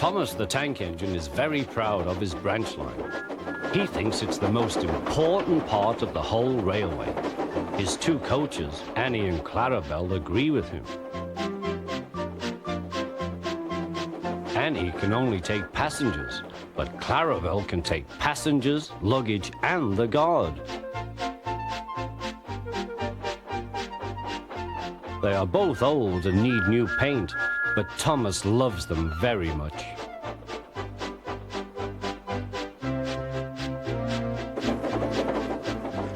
Thomas the tank engine is very proud of his branch line. He thinks it's the most important part of the whole railway. His two coaches, Annie and Clarabel, agree with him. Annie can only take passengers, but Clarabel can take passengers, luggage, and the guard. They are both old and need new paint, but Thomas loves them very much.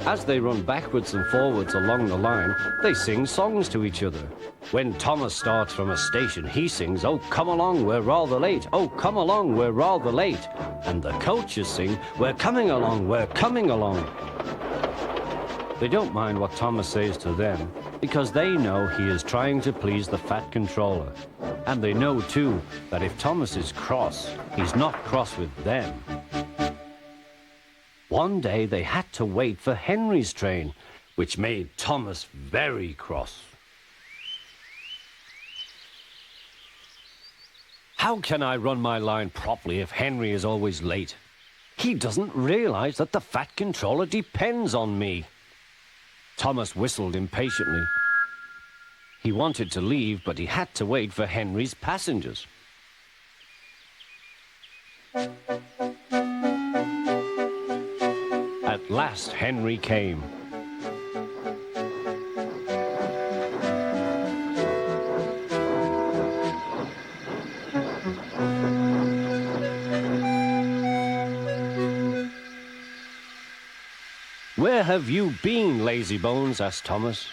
As they run backwards and forwards along the line, they sing songs to each other. When Thomas starts from a station, he sings, "Oh, come along, we're rather late. Oh, come along, we're rather late." And the coaches sing, "We're coming along, we're coming along." They don't mind what Thomas says to them, because they know he is trying to please the fat controller. And they know, too, that if Thomas is cross, he's not cross with them. One day they had to wait for Henry's train, which made Thomas very cross. How can I run my line properly if Henry is always late? He doesn't realize that the fat controller depends on me. Thomas whistled impatiently. He wanted to leave, but he had to wait for Henry's passengers. At last, Henry came. "Where have you been, lazybones?" asked Thomas.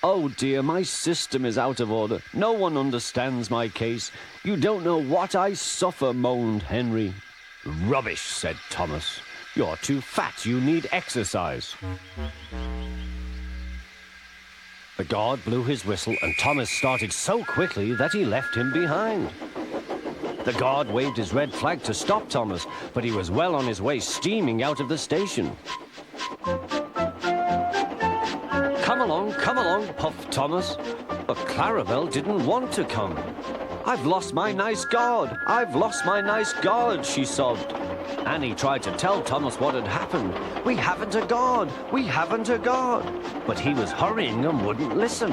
"Oh dear, my system is out of order. No one understands my case. You don't know what I suffer," moaned Henry. "Rubbish," said Thomas. "You're too fat. You need exercise." The guard blew his whistle, and Thomas started so quickly that he left him behind. The guard waved his red flag to stop Thomas, but he was well on his way, steaming out of the station. Come along, puffed Thomas. But Clarabel didn't want to come. "I've lost my nice guard. I've lost my nice guard," she sobbed. Annie tried to tell Thomas what had happened. "We haven't a guard. We haven't a guard." But he was hurrying and wouldn't listen.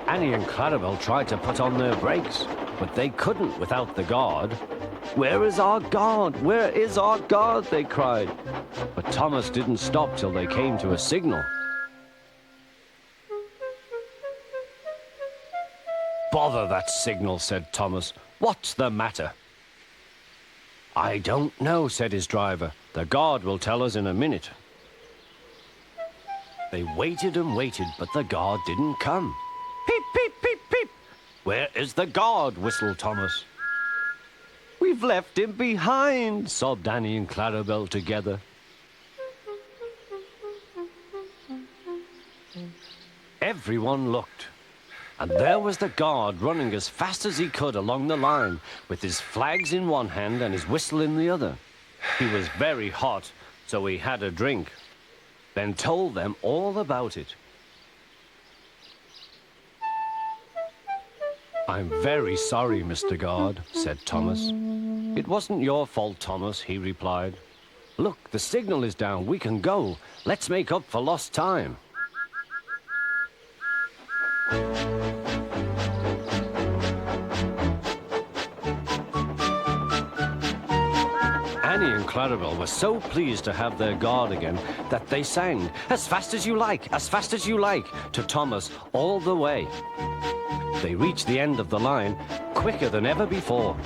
Annie and Clarabel tried to put on their brakes, but they couldn't without the guard. "Where is our guard? Where is our guard?" they cried. But Thomas didn't stop till they came to a signal. "Bother that signal," said Thomas. "What's the matter?" "I don't know," said his driver. "The guard will tell us in a minute." They waited and waited, but the guard didn't come. "Peep, peep, peep, peep." "Where is the guard?" whistled Thomas. "We've left him behind," sobbed Annie and Clarabel together. Everyone looked. And there was the guard running as fast as he could along the line, with his flags in one hand and his whistle in the other. He was very hot, so he had a drink, then told them all about it. "I'm very sorry, Mr. Guard," said Thomas. "It wasn't your fault, Thomas," he replied. "Look, the signal is down. We can go. Let's make up for lost time." Annie and Clarabel were so pleased to have their guard again that they sang, "As fast as you like, as fast as you like," to Thomas all the way. They reached the end of the line quicker than ever before.